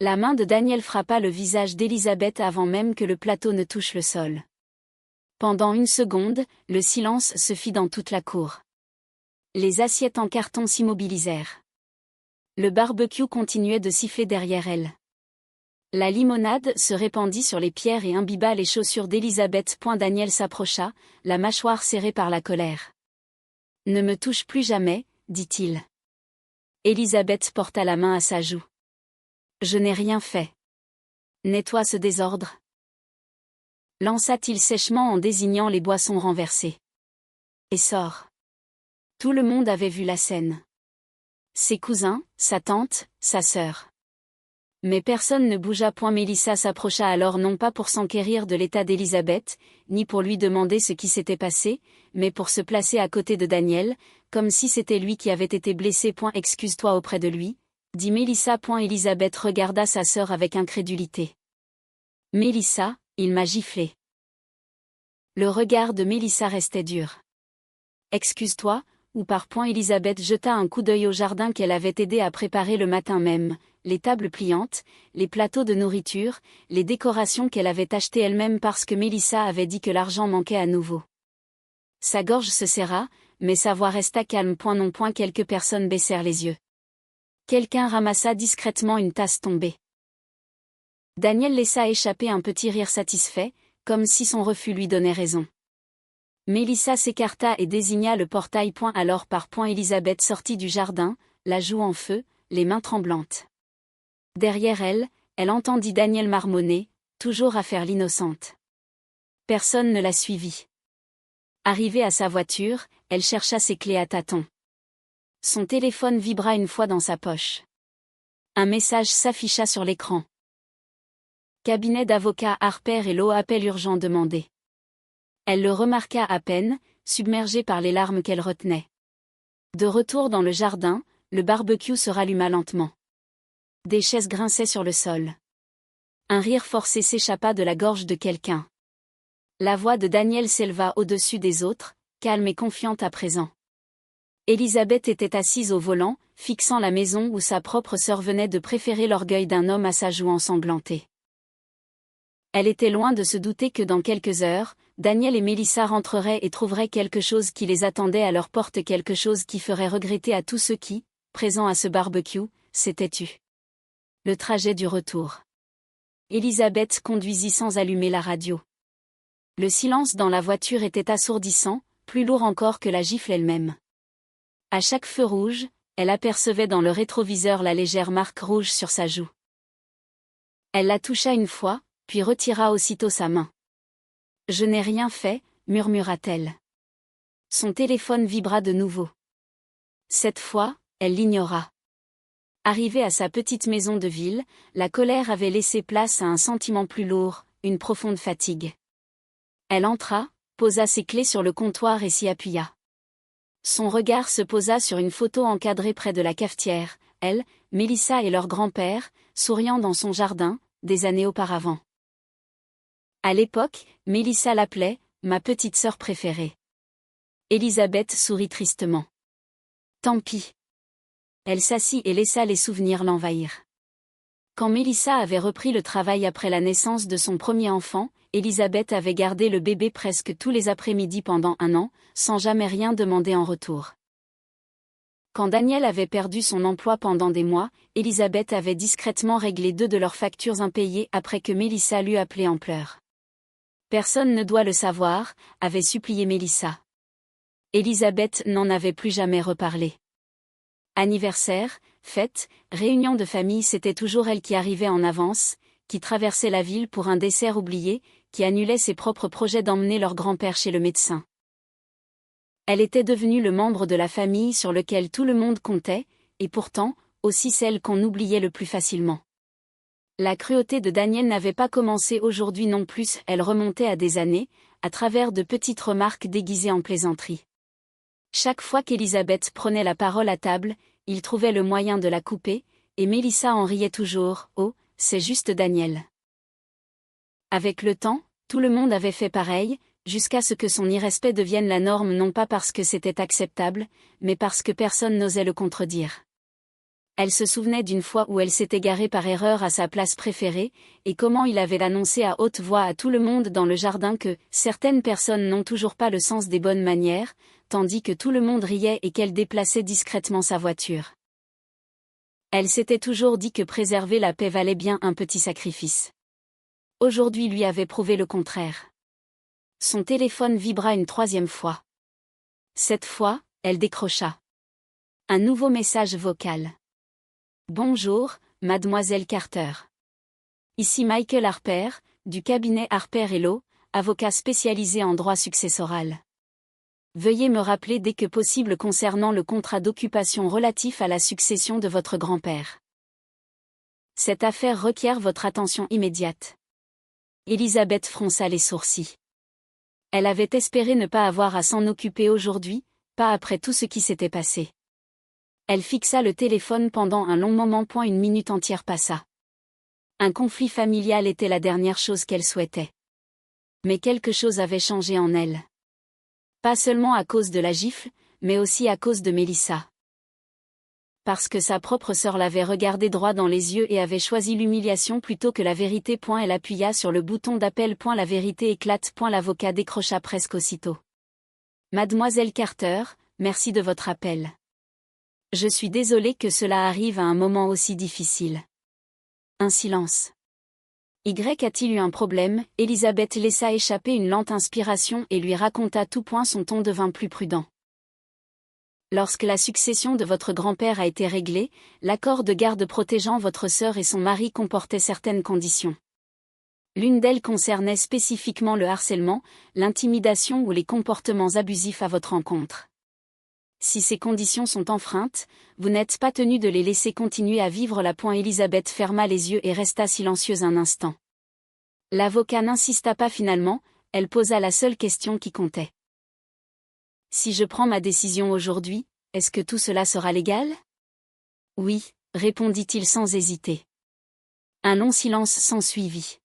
La main de Daniel frappa le visage d'Élisabeth avant même que le plateau ne touche le sol. Pendant une seconde, le silence se fit dans toute la cour. Les assiettes en carton s'immobilisèrent. Le barbecue continuait de siffler derrière elle. La limonade se répandit sur les pierres et imbiba les chaussures d'Élisabeth. Daniel s'approcha, la mâchoire serrée par la colère. « Ne me touche plus jamais, dit-il. Élisabeth porta la main à sa joue. « Je n'ai rien fait. Nettoie ce désordre. » lança-t-il sèchement en désignant les boissons renversées. « Et sors. » Tout le monde avait vu la scène. Ses cousins, sa tante, sa sœur. Mais personne ne bougea. Mélissa s'approcha alors non pas pour s'enquérir de l'état d'Élisabeth, ni pour lui demander ce qui s'était passé, mais pour se placer à côté de Daniel, comme si c'était lui qui avait été blessé. Excuse-toi auprès de lui, dit Mélissa. Élisabeth regarda sa sœur avec incrédulité. Mélissa, il m'a giflé. Le regard de Mélissa restait dur. Excuse-toi, ou par Élisabeth jeta un coup d'œil au jardin qu'elle avait aidé à préparer le matin même, les tables pliantes, les plateaux de nourriture, les décorations qu'elle avait achetées elle-même parce que Mélissa avait dit que l'argent manquait à nouveau. Sa gorge se serra, mais sa voix resta calme. Non. Quelques personnes baissèrent les yeux. Quelqu'un ramassa discrètement une tasse tombée. Daniel laissa échapper un petit rire satisfait, comme si son refus lui donnait raison. Mélissa s'écarta et désigna le portail. Alors par Élisabeth sortit du jardin, la joue en feu, les mains tremblantes. Derrière elle, elle entendit Daniel marmonner, toujours à faire l'innocente. Personne ne la suivit. Arrivée à sa voiture, elle chercha ses clés à tâtons. Son téléphone vibra une fois dans sa poche. Un message s'afficha sur l'écran. Cabinet d'avocats Harper & Law, appel urgent demandé. Elle le remarqua à peine, submergée par les larmes qu'elle retenait. De retour dans le jardin, le barbecue se ralluma lentement. Des chaises grinçaient sur le sol. Un rire forcé s'échappa de la gorge de quelqu'un. La voix de Daniel s'éleva au-dessus des autres, calme et confiante à présent. Élisabeth était assise au volant, fixant la maison où sa propre sœur venait de préférer l'orgueil d'un homme à sa joue ensanglantée. Elle était loin de se douter que dans quelques heures, Daniel et Mélissa rentreraient et trouveraient quelque chose qui les attendait à leur porte, quelque chose qui ferait regretter à tous ceux qui, présents à ce barbecue, s'étaient tus. Le trajet du retour. Élisabeth conduisit sans allumer la radio. Le silence dans la voiture était assourdissant, plus lourd encore que la gifle elle-même. À chaque feu rouge, elle apercevait dans le rétroviseur la légère marque rouge sur sa joue. Elle la toucha une fois, puis retira aussitôt sa main. « Je n'ai rien fait », murmura-t-elle. Son téléphone vibra de nouveau. Cette fois, elle l'ignora. Arrivée à sa petite maison de ville, la colère avait laissé place à un sentiment plus lourd, une profonde fatigue. Elle entra, posa ses clés sur le comptoir et s'y appuya. Son regard se posa sur une photo encadrée près de la cafetière, elle, Mélissa et leur grand-père, souriant dans son jardin, des années auparavant. À l'époque, Mélissa l'appelait « ma petite sœur préférée ». Élisabeth sourit tristement. Tant pis. Elle s'assit et laissa les souvenirs l'envahir. Quand Mélissa avait repris le travail après la naissance de son premier enfant, Élisabeth avait gardé le bébé presque tous les après-midi pendant 1 an, sans jamais rien demander en retour. Quand Daniel avait perdu son emploi pendant des mois, Élisabeth avait discrètement réglé 2 de leurs factures impayées après que Mélissa l'eût appelée en pleurs. Personne ne doit le savoir, avait supplié Mélissa. Élisabeth n'en avait plus jamais reparlé. Anniversaire, fête, réunion de famille, c'était toujours elle qui arrivait en avance, qui traversait la ville pour un dessert oublié, qui annulait ses propres projets d'emmener leur grand-père chez le médecin. Elle était devenue le membre de la famille sur lequel tout le monde comptait, et pourtant, aussi celle qu'on oubliait le plus facilement. La cruauté de Daniel n'avait pas commencé aujourd'hui non plus, elle remontait à des années, à travers de petites remarques déguisées en plaisanterie. Chaque fois qu'Élisabeth prenait la parole à table, il trouvait le moyen de la couper, et Mélissa en riait toujours. « Oh, c'est juste Daniel. » Avec le temps, tout le monde avait fait pareil, jusqu'à ce que son irrespect devienne la norme, non pas parce que c'était acceptable, mais parce que personne n'osait le contredire. Elle se souvenait d'une fois où elle s'était garée par erreur à sa place préférée, et comment il avait annoncé à haute voix à tout le monde dans le jardin que « certaines personnes n'ont toujours pas le sens des bonnes manières », tandis que tout le monde riait et qu'elle déplaçait discrètement sa voiture. Elle s'était toujours dit que préserver la paix valait bien un petit sacrifice. Aujourd'hui lui avait prouvé le contraire. Son téléphone vibra une 3e fois. Cette fois, elle décrocha. Un nouveau message vocal. Bonjour, mademoiselle Carter. Ici Michael Harper, du cabinet Harper & Law, avocat spécialisé en droit successoral. Veuillez me rappeler dès que possible concernant le contrat d'occupation relatif à la succession de votre grand-père. Cette affaire requiert votre attention immédiate. Elisabeth fronça les sourcils. Elle avait espéré ne pas avoir à s'en occuper aujourd'hui, pas après tout ce qui s'était passé. Elle fixa le téléphone pendant un long moment. Une minute entière passa. Un conflit familial était la dernière chose qu'elle souhaitait. Mais quelque chose avait changé en elle. Pas seulement à cause de la gifle, mais aussi à cause de Mélissa. Parce que sa propre sœur l'avait regardée droit dans les yeux et avait choisi l'humiliation plutôt que la vérité. Elle appuya sur le bouton d'appel. La vérité éclate. L'avocat décrocha presque aussitôt. Mademoiselle Carter, merci de votre appel. Je suis désolée que cela arrive à un moment aussi difficile. Un silence. Y a-t-il eu un problème? Elisabeth laissa échapper une lente inspiration et lui raconta tout. Son ton devint plus prudent. Lorsque la succession de votre grand-père a été réglée, l'accord de garde protégeant votre sœur et son mari comportait certaines conditions. L'une d'elles concernait spécifiquement le harcèlement, l'intimidation ou les comportements abusifs à votre encontre. Si ces conditions sont enfreintes, vous n'êtes pas tenu de les laisser continuer à vivre. Elisabeth ferma les yeux et resta silencieuse un instant. L'avocat n'insista pas finalement, elle posa la seule question qui comptait. Si je prends ma décision aujourd'hui, est-ce que tout cela sera légal? Oui, répondit-il sans hésiter. Un long silence s'ensuivit.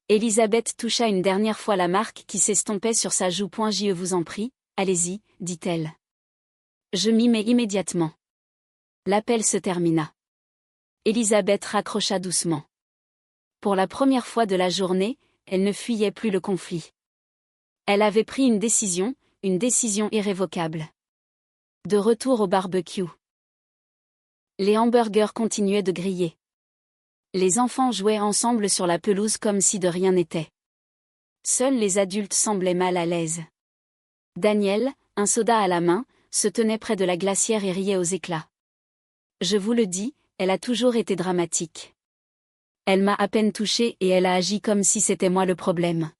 Elisabeth toucha une dernière fois la marque qui s'estompait sur sa joue. Je vous en prie, allez-y, dit-elle. Je m'y mets immédiatement. L'appel se termina. Elisabeth raccrocha doucement. Pour la première fois de la journée, elle ne fuyait plus le conflit. Elle avait pris une décision irrévocable. De retour au barbecue. Les hamburgers continuaient de griller. Les enfants jouaient ensemble sur la pelouse comme si de rien n'était. Seuls les adultes semblaient mal à l'aise. Daniel, un soda à la main, se tenait près de la glacière et riait aux éclats. Je vous le dis, elle a toujours été dramatique. Elle m'a à peine touchée et elle a agi comme si c'était moi le problème.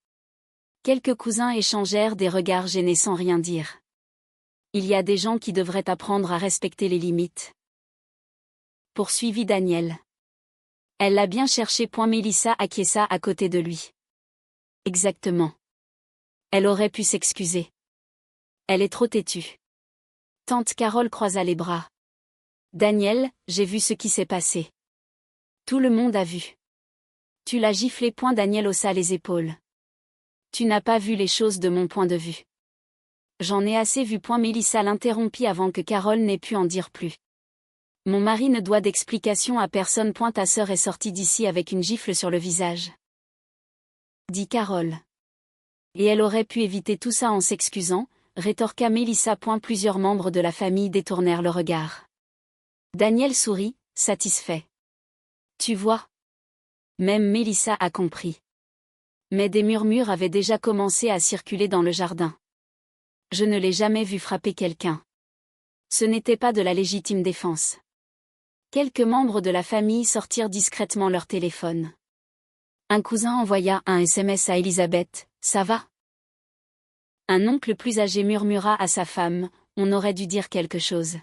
Quelques cousins échangèrent des regards gênés sans rien dire. Il y a des gens qui devraient apprendre à respecter les limites. Poursuivit Daniel. Elle l'a bien cherché. Mélissa acquiesça à côté de lui. Exactement. Elle aurait pu s'excuser. Elle est trop têtue. Tante Carole croisa les bras. Daniel, j'ai vu ce qui s'est passé. Tout le monde a vu. Tu l'as giflé. Daniel haussa les épaules. Tu n'as pas vu les choses de mon point de vue. J'en ai assez vu. Mélissa l'interrompit avant que Carole n'ait pu en dire plus. Mon mari ne doit d'explication à personne. Ta sœur est sortie d'ici avec une gifle sur le visage. Dit Carole. Et elle aurait pu éviter tout ça en s'excusant, rétorqua Mélissa. Plusieurs membres de la famille détournèrent le regard. Daniel sourit, satisfait. Tu vois. Même Mélissa a compris. Mais des murmures avaient déjà commencé à circuler dans le jardin. Je ne l'ai jamais vu frapper quelqu'un. Ce n'était pas de la légitime défense. Quelques membres de la famille sortirent discrètement leur téléphone. Un cousin envoya un SMS à Elisabeth, « Ça va ?» Un oncle plus âgé murmura à sa femme, « On aurait dû dire quelque chose. »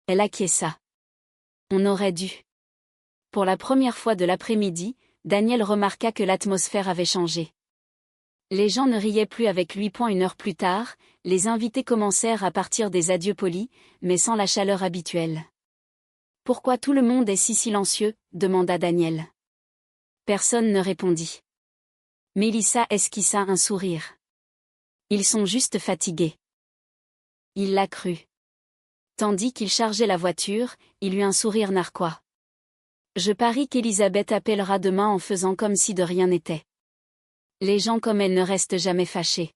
Elle acquiesça. On aurait dû. Pour la première fois de l'après-midi, Daniel remarqua que l'atmosphère avait changé. Les gens ne riaient plus avec lui. Une heure plus tard, les invités commencèrent à partir des adieux polis, mais sans la chaleur habituelle. « Pourquoi tout le monde est si silencieux ?» demanda Daniel. Personne ne répondit. Mélissa esquissa un sourire. Ils sont juste fatigués. Il l'a cru. Tandis qu'il chargeait la voiture, il eut un sourire narquois. Je parie qu'Elisabeth appellera demain en faisant comme si de rien n'était. Les gens comme elle ne restent jamais fâchés.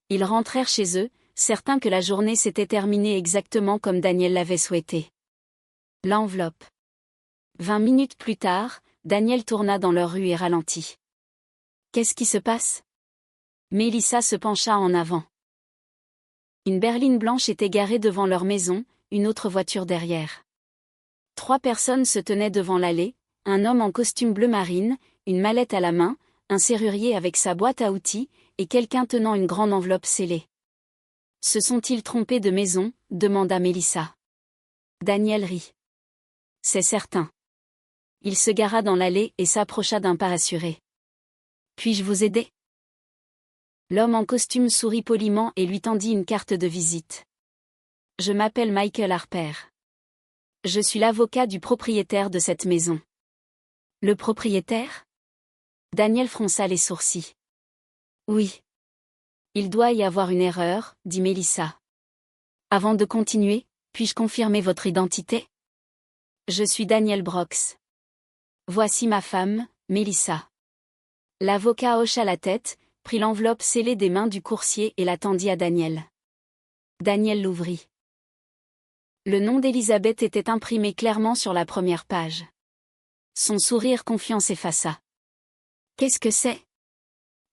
Ils rentrèrent chez eux, certains que la journée s'était terminée exactement comme Daniel l'avait souhaité. L'enveloppe. 20 minutes plus tard, Daniel tourna dans leur rue et ralentit. Qu'est-ce qui se passe? Mélissa se pencha en avant. Une berline blanche était garée devant leur maison, une autre voiture derrière. 3 personnes se tenaient devant l'allée, un homme en costume bleu marine, une mallette à la main, un serrurier avec sa boîte à outils, et quelqu'un tenant une grande enveloppe scellée. Se sont-ils trompés de maison? Demanda Mélissa. Daniel rit. C'est certain. Il se gara dans l'allée et s'approcha d'un pas assuré. Puis-je vous aider? L'homme en costume sourit poliment et lui tendit une carte de visite. Je m'appelle Michael Harper. Je suis l'avocat du propriétaire de cette maison. Le propriétaire? Daniel fronça les sourcils. Oui. Il doit y avoir une erreur, dit Mélissa. Avant de continuer, puis-je confirmer votre identité? Je suis Daniel Brox. Voici ma femme, Mélissa. L'avocat hocha la tête, prit l'enveloppe scellée des mains du coursier et la tendit à Daniel. Daniel l'ouvrit. Le nom d'Elisabeth était imprimé clairement sur la première page. Son sourire confiant s'effaça. Qu'est-ce que c'est?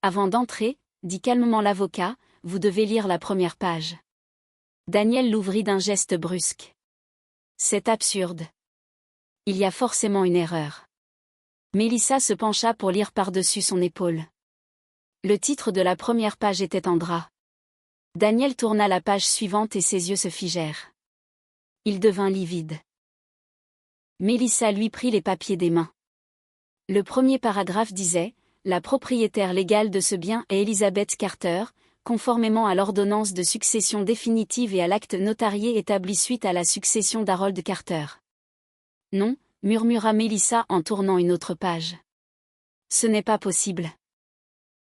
Avant d'entrer, dit calmement l'avocat, vous devez lire la première page. Daniel l'ouvrit d'un geste brusque. C'est absurde. Il y a forcément une erreur. Mélissa se pencha pour lire par-dessus son épaule. Le titre de la première page était en gras. Daniel tourna la page suivante et ses yeux se figèrent. Il devint livide. Mélissa lui prit les papiers des mains. Le premier paragraphe disait « La propriétaire légale de ce bien est Elizabeth Carter, conformément à l'ordonnance de succession définitive et à l'acte notarié établi suite à la succession d'Harold Carter. » Non, murmura Mélissa en tournant une autre page. Ce n'est pas possible.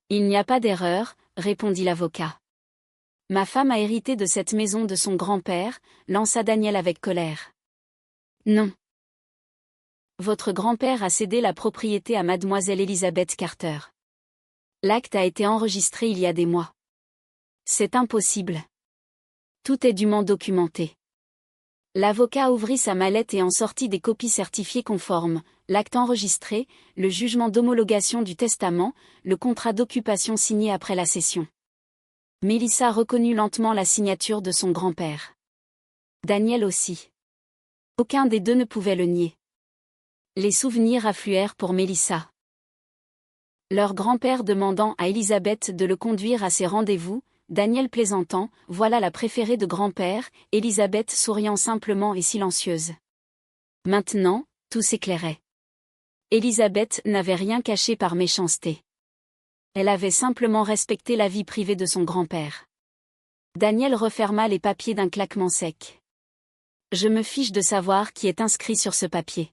Il n'y a pas d'erreur, répondit l'avocat. Ma femme a hérité de cette maison de son grand-père, lança Daniel avec colère. Non. Votre grand-père a cédé la propriété à mademoiselle Elizabeth Carter. L'acte a été enregistré il y a des mois. C'est impossible. Tout est dûment documenté. L'avocat ouvrit sa mallette et en sortit des copies certifiées conformes, l'acte enregistré, le jugement d'homologation du testament, le contrat d'occupation signé après la cession. Mélissa reconnut lentement la signature de son grand-père. Daniel aussi. Aucun des deux ne pouvait le nier. Les souvenirs affluèrent pour Mélissa. Leur grand-père demandant à Elisabeth de le conduire à ses rendez-vous, Daniel plaisantant, voilà la préférée de grand-père, Elisabeth souriant simplement et silencieuse. Maintenant, tout s'éclairait. Elisabeth n'avait rien caché par méchanceté. Elle avait simplement respecté la vie privée de son grand-père. Daniel referma les papiers d'un claquement sec. Je me fiche de savoir qui est inscrit sur ce papier.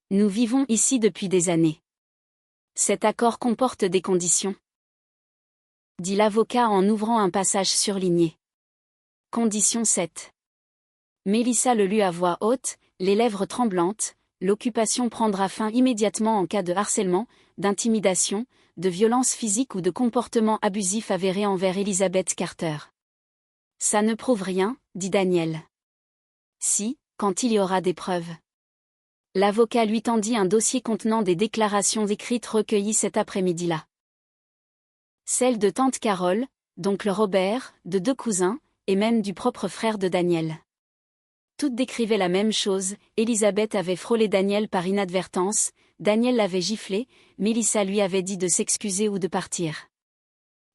Nous vivons ici depuis des années. Cet accord comporte des conditions, dit l'avocat en ouvrant un passage surligné. Condition 7. Mélissa le lut à voix haute, les lèvres tremblantes, l'occupation prendra fin immédiatement en cas de harcèlement, d'intimidation, de violence physique ou de comportement abusif avéré envers Elizabeth Carter. Ça ne prouve rien, dit Daniel. Si, quand il y aura des preuves. L'avocat lui tendit un dossier contenant des déclarations écrites recueillies cet après-midi-là. Celles de tante Carole, d'oncle Robert, de 2 cousins, et même du propre frère de Daniel. Toutes décrivaient la même chose, Elisabeth avait frôlé Daniel par inadvertance, Daniel l'avait giflé, Mélissa lui avait dit de s'excuser ou de partir.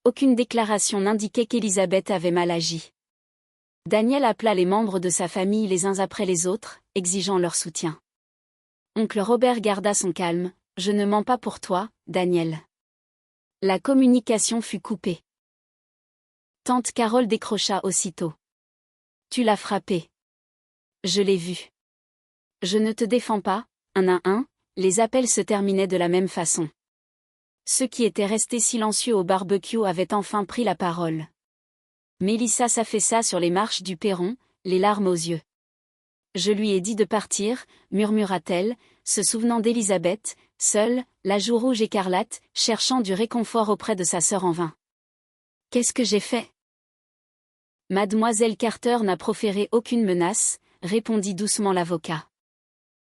Aucune déclaration n'indiquait qu'Elisabeth avait mal agi. Daniel appela les membres de sa famille les uns après les autres, exigeant leur soutien. Oncle Robert garda son calme, « Je ne mens pas pour toi, Daniel. » La communication fut coupée. Tante Carole décrocha aussitôt. « Tu l'as frappé. » « Je l'ai vu. »« Je ne te défends pas, un à un. » Les appels se terminaient de la même façon. Ceux qui étaient restés silencieux au barbecue avaient enfin pris la parole. Mélissa s'affaissa sur les marches du perron, les larmes aux yeux. Je lui ai dit de partir, murmura-t-elle, se souvenant d'Élisabeth, seule, la joue rouge écarlate, cherchant du réconfort auprès de sa sœur en vain. Qu'est-ce que j'ai fait? Mademoiselle Carter n'a proféré aucune menace, répondit doucement l'avocat.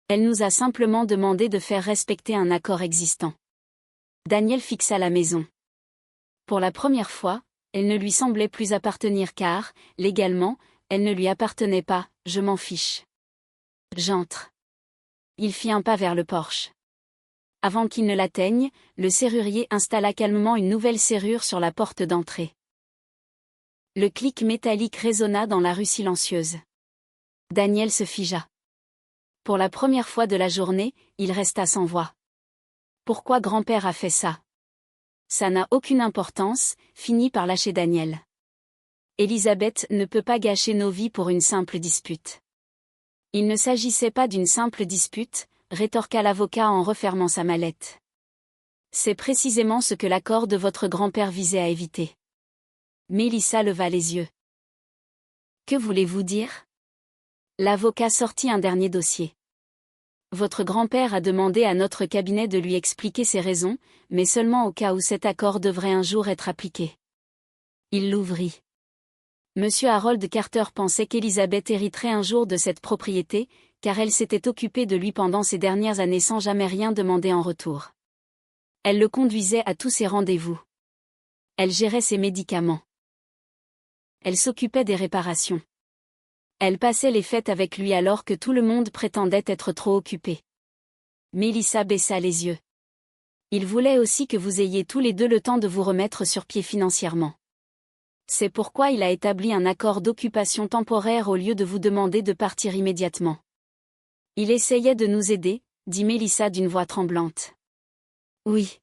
Elle nous a simplement demandé de faire respecter un accord existant. Daniel fixa la maison. Pour la première fois, elle ne lui semblait plus appartenir car, légalement, elle ne lui appartenait pas, je m'en fiche. J'entre. Il fit un pas vers le porche. Avant qu'il ne l'atteigne, le serrurier installa calmement une nouvelle serrure sur la porte d'entrée. Le clic métallique résonna dans la rue silencieuse. Daniel se figea. Pour la première fois de la journée, il resta sans voix. Pourquoi grand-père a fait ça? Ça n'a aucune importance, finit par lâcher Daniel. Élisabeth ne peut pas gâcher nos vies pour une simple dispute. Il ne s'agissait pas d'une simple dispute, rétorqua l'avocat en refermant sa mallette. C'est précisément ce que l'accord de votre grand-père visait à éviter. Mélissa leva les yeux. Que voulez-vous dire? L'avocat sortit un dernier dossier. Votre grand-père a demandé à notre cabinet de lui expliquer ses raisons, mais seulement au cas où cet accord devrait un jour être appliqué. Il l'ouvrit. Monsieur Harold Carter pensait qu'Élisabeth hériterait un jour de cette propriété, car elle s'était occupée de lui pendant ces dernières années sans jamais rien demander en retour. Elle le conduisait à tous ses rendez-vous. Elle gérait ses médicaments. Elle s'occupait des réparations. Elle passait les fêtes avec lui alors que tout le monde prétendait être trop occupé. Mélissa baissa les yeux. Il voulait aussi que vous ayez tous les deux le temps de vous remettre sur pied financièrement. C'est pourquoi il a établi un accord d'occupation temporaire au lieu de vous demander de partir immédiatement. Il essayait de nous aider, dit Mélissa d'une voix tremblante. Oui.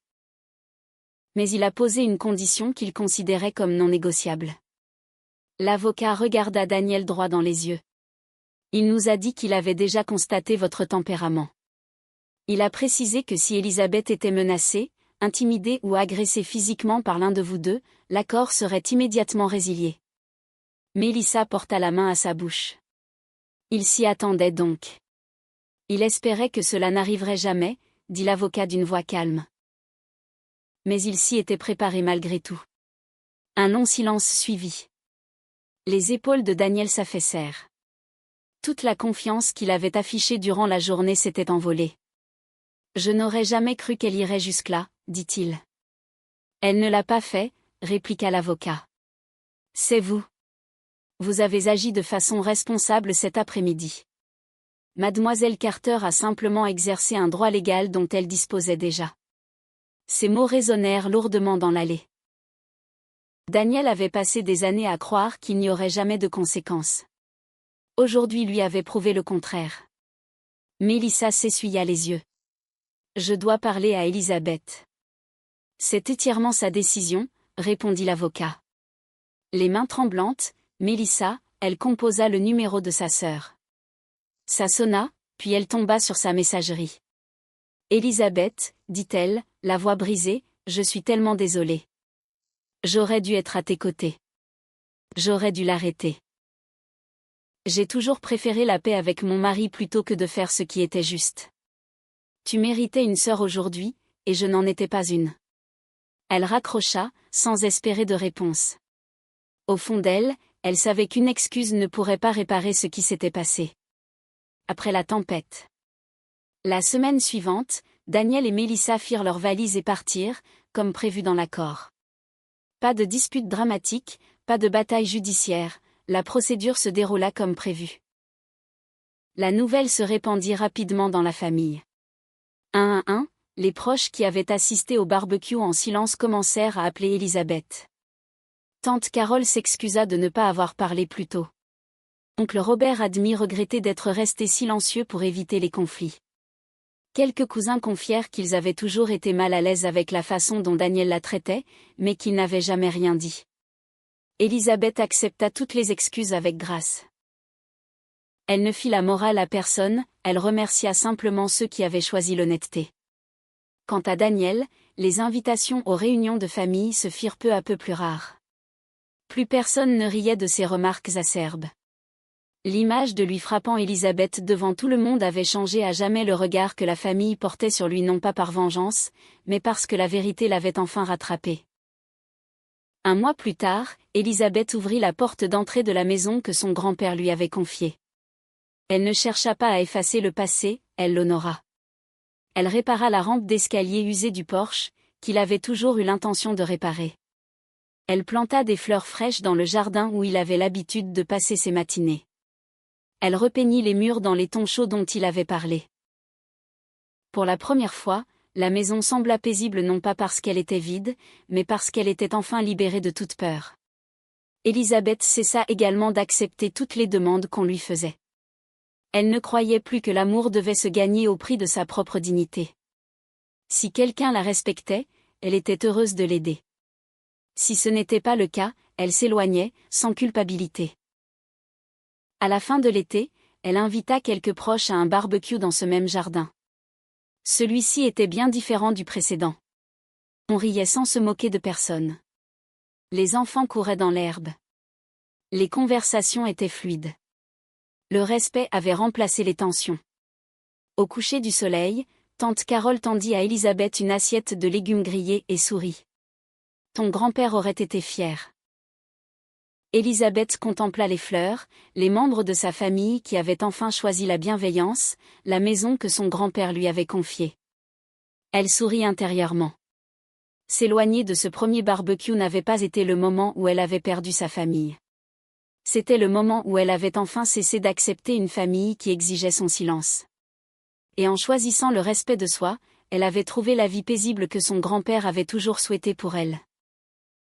Mais il a posé une condition qu'il considérait comme non négociable. L'avocat regarda Daniel droit dans les yeux. Il nous a dit qu'il avait déjà constaté votre tempérament. Il a précisé que si Élisabeth était menacée, intimidée ou agressée physiquement par l'un de vous deux, l'accord serait immédiatement résilié. Mélissa porta la main à sa bouche. Il s'y attendait donc. Il espérait que cela n'arriverait jamais, dit l'avocat d'une voix calme. Mais il s'y était préparé malgré tout. Un long silence suivit. Les épaules de Daniel s'affaissèrent. Toute la confiance qu'il avait affichée durant la journée s'était envolée. Je n'aurais jamais cru qu'elle irait jusque-là, dit-il. Elle ne l'a pas fait, répliqua l'avocat. C'est vous. Vous avez agi de façon responsable cet après-midi. Mademoiselle Carter a simplement exercé un droit légal dont elle disposait déjà. Ces mots résonnèrent lourdement dans l'allée. Daniel avait passé des années à croire qu'il n'y aurait jamais de conséquences. Aujourd'hui lui avait prouvé le contraire. Mélissa s'essuya les yeux. Je dois parler à Élisabeth. C'est entièrement sa décision, répondit l'avocat. Les mains tremblantes, Mélissa, elle composa le numéro de sa sœur. Ça sonna, puis elle tomba sur sa messagerie. Élisabeth, dit-elle, la voix brisée, je suis tellement désolée. J'aurais dû être à tes côtés. J'aurais dû l'arrêter. J'ai toujours préféré la paix avec mon mari plutôt que de faire ce qui était juste. Tu méritais une sœur aujourd'hui, et je n'en étais pas une. Elle raccrocha, sans espérer de réponse. Au fond d'elle, elle savait qu'une excuse ne pourrait pas réparer ce qui s'était passé. Après la tempête. La semaine suivante, Daniel et Mélissa firent leurs valises et partirent, comme prévu dans l'accord. Pas de dispute dramatique, pas de bataille judiciaire, la procédure se déroula comme prévu. La nouvelle se répandit rapidement dans la famille. Un à un, les proches qui avaient assisté au barbecue en silence commencèrent à appeler Élisabeth. Tante Carole s'excusa de ne pas avoir parlé plus tôt. Oncle Robert admit regretter d'être resté silencieux pour éviter les conflits. Quelques cousins confièrent qu'ils avaient toujours été mal à l'aise avec la façon dont Daniel la traitait, mais qu'ils n'avaient jamais rien dit. Élisabeth accepta toutes les excuses avec grâce. Elle ne fit la morale à personne, elle remercia simplement ceux qui avaient choisi l'honnêteté. Quant à Daniel, les invitations aux réunions de famille se firent peu à peu plus rares. Plus personne ne riait de ses remarques acerbes. L'image de lui frappant Élisabeth devant tout le monde avait changé à jamais le regard que la famille portait sur lui, non pas par vengeance, mais parce que la vérité l'avait enfin rattrapé. Un mois plus tard, Élisabeth ouvrit la porte d'entrée de la maison que son grand-père lui avait confiée. Elle ne chercha pas à effacer le passé, elle l'honora. Elle répara la rampe d'escalier usée du porche, qu'il avait toujours eu l'intention de réparer. Elle planta des fleurs fraîches dans le jardin où il avait l'habitude de passer ses matinées. Elle repeignit les murs dans les tons chauds dont il avait parlé. Pour la première fois, la maison sembla paisible non pas parce qu'elle était vide, mais parce qu'elle était enfin libérée de toute peur. Élisabeth cessa également d'accepter toutes les demandes qu'on lui faisait. Elle ne croyait plus que l'amour devait se gagner au prix de sa propre dignité. Si quelqu'un la respectait, elle était heureuse de l'aider. Si ce n'était pas le cas, elle s'éloignait, sans culpabilité. À la fin de l'été, elle invita quelques proches à un barbecue dans ce même jardin. Celui-ci était bien différent du précédent. On riait sans se moquer de personne. Les enfants couraient dans l'herbe. Les conversations étaient fluides. Le respect avait remplacé les tensions. Au coucher du soleil, tante Carole tendit à Élisabeth une assiette de légumes grillés et sourit. « Ton grand-père aurait été fier. » Élisabeth contempla les fleurs, les membres de sa famille qui avaient enfin choisi la bienveillance, la maison que son grand-père lui avait confiée. Elle sourit intérieurement. S'éloigner de ce premier barbecue n'avait pas été le moment où elle avait perdu sa famille. C'était le moment où elle avait enfin cessé d'accepter une famille qui exigeait son silence. Et en choisissant le respect de soi, elle avait trouvé la vie paisible que son grand-père avait toujours souhaitée pour elle.